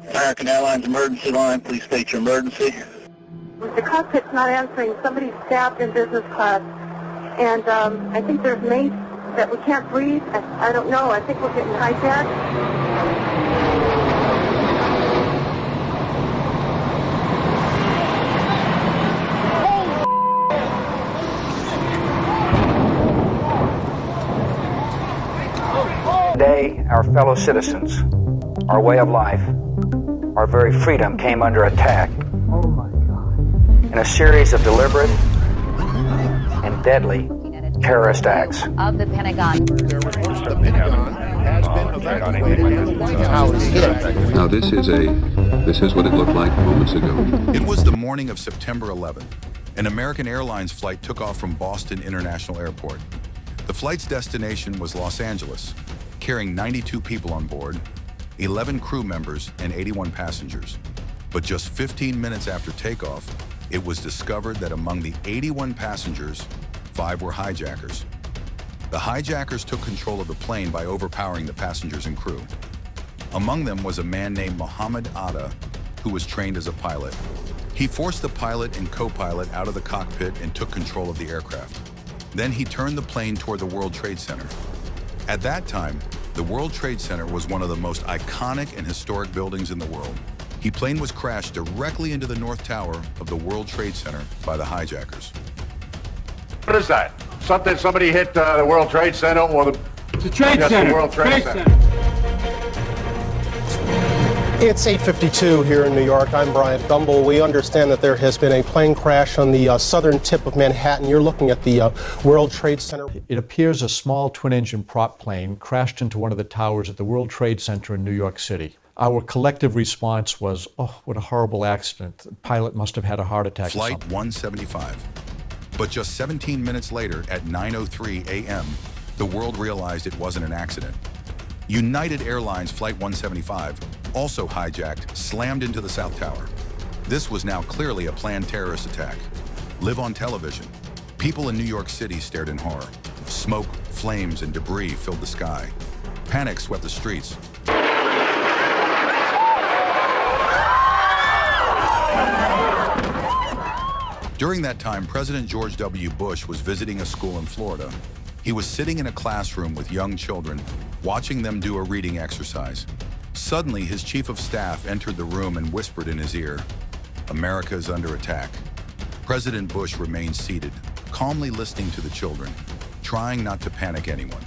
American Airlines emergency line, please state your emergency. The cockpit's not answering. Somebody's stabbed in business class. And I think there's mace that we can't breathe. I don't know. I think we're getting hijacked. Today, our fellow citizens, our way of life, our very freedom came under attack. Oh my God. In a series of deliberate and deadly terrorist acts. Of the Pentagon. The Pentagon has been evacuated. Now this is what it looked like moments ago. It was the morning of September 11. An American Airlines flight took off from Boston International Airport. The flight's destination was Los Angeles, carrying 92 people on board, 11 crew members, and 81 passengers. But just 15 minutes after takeoff, it was discovered that among the 81 passengers, 5 were hijackers. The hijackers took control of the plane by overpowering the passengers and crew. Among them was a man named Mohammed Atta, who was trained as a pilot. He forced the pilot and co-pilot out of the cockpit and took control of the aircraft. Then he turned the plane toward the World Trade Center. At that time, the World Trade Center was one of the most iconic and historic buildings in the world. The plane was crashed directly into the North Tower of the World Trade Center by the hijackers. What is that? Somebody hit the World Trade Center or the... It's a Trade Center. The World Trade Center. It's 8:52 here in New York. I'm Bryant Gumbel. We understand that there has been a plane crash on the southern tip of Manhattan. You're looking at the World Trade Center. It appears a small twin-engine prop plane crashed into one of the towers at the World Trade Center in New York City. Our collective response was, oh, what a horrible accident. The pilot must have had a heart attack. Flight 175. But just 17 minutes later, at 9:03 a.m., the world realized it wasn't an accident. United Airlines Flight 175, also hijacked, slammed into the South Tower. This was now clearly a planned terrorist attack. Live on television. People in New York City stared in horror. Smoke, flames, and debris filled the sky. Panic swept the streets. During that time, President George W. Bush was visiting a school in Florida. He was sitting in a classroom with young children, watching them do a reading exercise. Suddenly, his chief of staff entered the room and whispered in his ear, "America is under attack." President Bush remained seated, calmly listening to the children, trying not to panic anyone.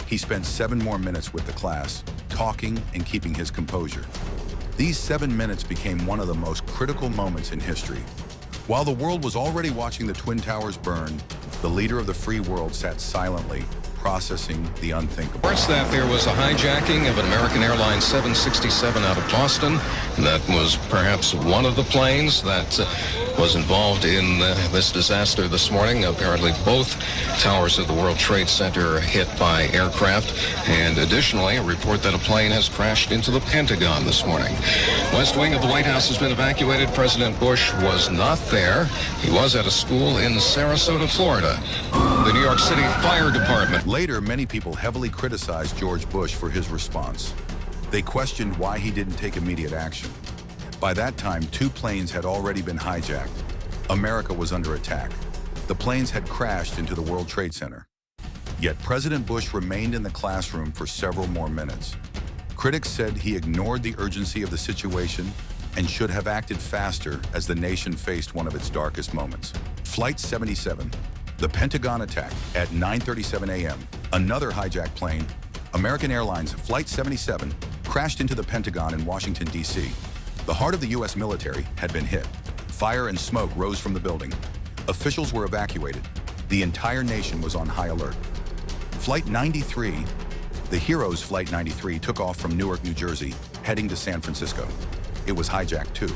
He spent 7 more minutes with the class, talking and keeping his composure. These 7 minutes became one of the most critical moments in history. While the world was already watching the Twin Towers burn, the leader of the free world sat silently, processing the unthinkable. Reports that there was a hijacking of an American Airlines 767 out of Boston. That was perhaps one of the planes that was involved in this disaster this morning. Apparently both towers of the World Trade Center hit by aircraft. And additionally, a report that a plane has crashed into the Pentagon this morning. West wing of the White House has been evacuated. President Bush was not there. He was at a school in Sarasota, Florida. The New York City Fire Department. Later, many people heavily criticized George Bush for his response. They questioned why he didn't take immediate action. By that time, 2 planes had already been hijacked. America was under attack. The planes had crashed into the World Trade Center. Yet President Bush remained in the classroom for several more minutes. Critics said he ignored the urgency of the situation and should have acted faster as the nation faced one of its darkest moments. Flight 77. The Pentagon attack at 9:37 a.m. Another hijacked plane, American Airlines Flight 77, crashed into the Pentagon in Washington, D.C. The heart of the U.S. military had been hit. Fire and smoke rose from the building. Officials were evacuated. The entire nation was on high alert. Flight 93, the Heroes Flight 93, took off from Newark, New Jersey, heading to San Francisco. It was hijacked too.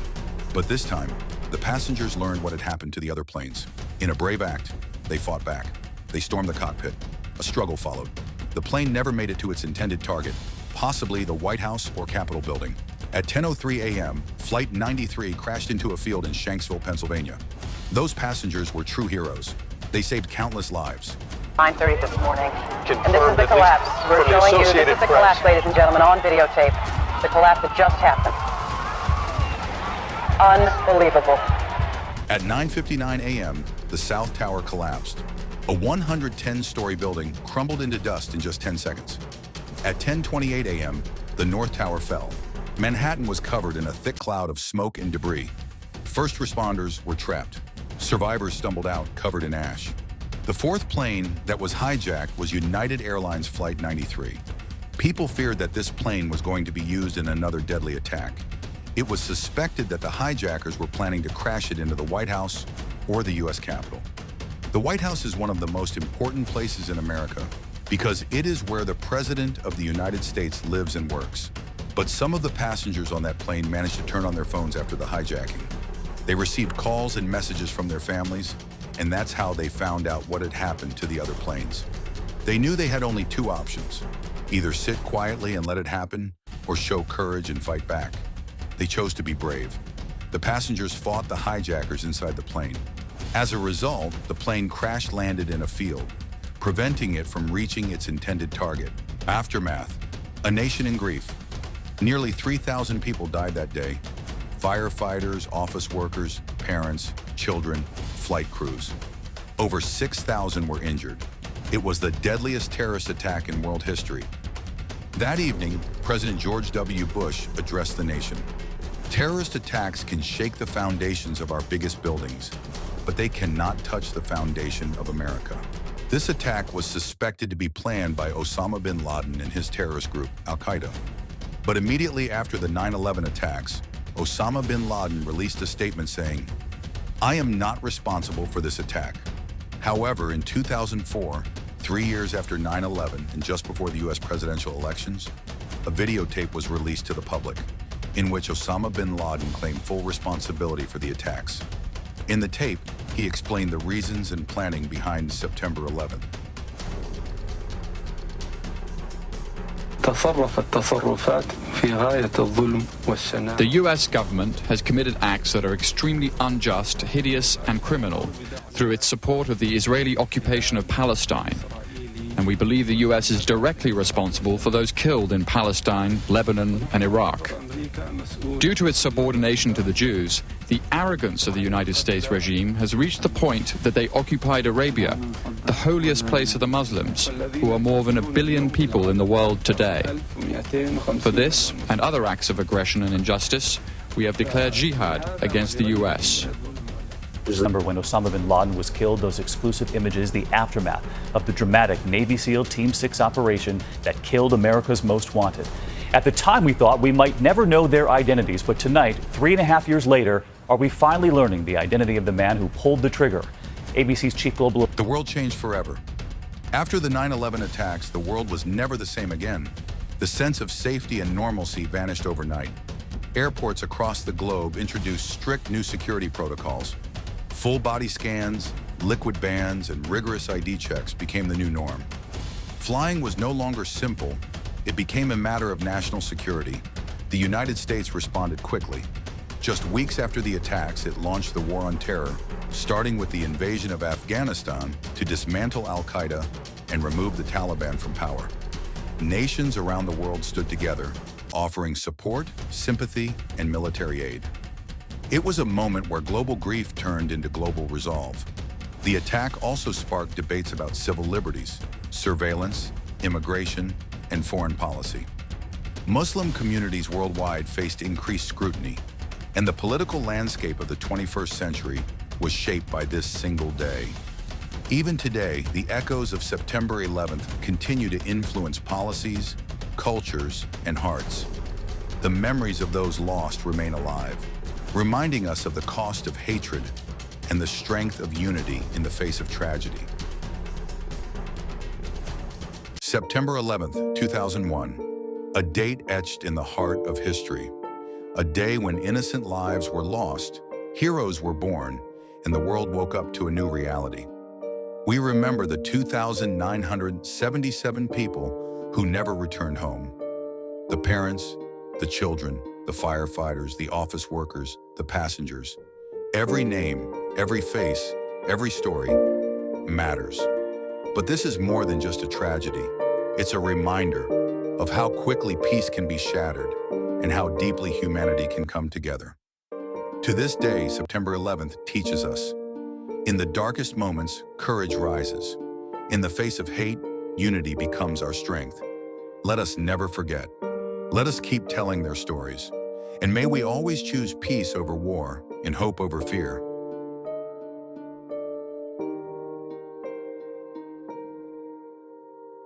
But this time, the passengers learned what had happened to the other planes. In a brave act, they fought back. They stormed the cockpit. A struggle followed. The plane never made it to its intended target, possibly the White House or Capitol building. At 10:03 a.m., Flight 93 crashed into a field in Shanksville, Pennsylvania. Those passengers were true heroes. They saved countless lives. 9:30 this morning. And this is the collapse. We're showing you, this is the collapse, ladies and gentlemen, on videotape. The collapse that just happened. Unbelievable. At 9:59 a.m., the South Tower collapsed. A 110-story building crumbled into dust in just 10 seconds. At 10:28 a.m., the North Tower fell. Manhattan was covered in a thick cloud of smoke and debris. First responders were trapped. Survivors stumbled out, covered in ash. The fourth plane that was hijacked was United Airlines Flight 93. People feared that this plane was going to be used in another deadly attack. It was suspected that the hijackers were planning to crash it into the White House or the U.S. Capitol. The White House is one of the most important places in America because it is where the President of the United States lives and works. But some of the passengers on that plane managed to turn on their phones after the hijacking. They received calls and messages from their families, and that's how they found out what had happened to the other planes. They knew they had only two options: either sit quietly and let it happen, or show courage and fight back. They chose to be brave. The passengers fought the hijackers inside the plane. As a result, the plane crash-landed in a field, preventing it from reaching its intended target. Aftermath: a nation in grief. Nearly 3,000 people died that day. Firefighters, office workers, parents, children, flight crews. Over 6,000 were injured. It was the deadliest terrorist attack in world history. That evening, President George W. Bush addressed the nation. Terrorist attacks can shake the foundations of our biggest buildings, but they cannot touch the foundation of America. This attack was suspected to be planned by Osama bin Laden and his terrorist group, Al-Qaeda. But immediately after the 9/11 attacks, Osama bin Laden released a statement saying, "I am not responsible for this attack." However, in 2004, 3 years after 9/11 and just before the U.S. presidential elections, a videotape was released to the public in which Osama bin Laden claimed full responsibility for the attacks. In the tape, he explained the reasons and planning behind September 11th. The U.S. government has committed acts that are extremely unjust, hideous, and criminal through its support of the Israeli occupation of Palestine. And we believe the U.S. is directly responsible for those killed in Palestine, Lebanon, and Iraq. Due to its subordination to the Jews, the arrogance of the United States regime has reached the point that they occupied Arabia, the holiest place of the Muslims, who are more than 1 billion people in the world today. For this and other acts of aggression and injustice, we have declared jihad against the U.S. Remember when Osama bin Laden was killed, those exclusive images, the aftermath of the dramatic Navy SEAL Team 6 operation that killed America's most wanted. At the time, we thought we might never know their identities, but tonight, 3.5 years later, are we finally learning the identity of the man who pulled the trigger? ABC's chief global... The world changed forever. After the 9/11 attacks, the world was never the same again. The sense of safety and normalcy vanished overnight. Airports across the globe introduced strict new security protocols. Full body scans, liquid bans, and rigorous ID checks became the new norm. Flying was no longer simple. It became a matter of national security. The United States responded quickly. Just weeks after the attacks, it launched the war on terror, starting with the invasion of Afghanistan to dismantle Al-Qaeda and remove the Taliban from power. Nations around the world stood together, offering support, sympathy, and military aid. It was a moment where global grief turned into global resolve. The attack also sparked debates about civil liberties, surveillance, immigration, and foreign policy. Muslim communities worldwide faced increased scrutiny, and the political landscape of the 21st century was shaped by this single day. Even today, the echoes of September 11th continue to influence policies, cultures, and hearts. The memories of those lost remain alive, reminding us of the cost of hatred and the strength of unity in the face of tragedy. September 11th, 2001, a date etched in the heart of history. A day when innocent lives were lost, heroes were born, and the world woke up to a new reality. We remember the 2,977 people who never returned home. The parents, the children, the firefighters, the office workers, the passengers. Every name, every face, every story matters. But this is more than just a tragedy. It's a reminder of how quickly peace can be shattered and how deeply humanity can come together. To this day, September 11th teaches us, in the darkest moments, courage rises. In the face of hate, unity becomes our strength. Let us never forget. Let us keep telling their stories. And may we always choose peace over war and hope over fear.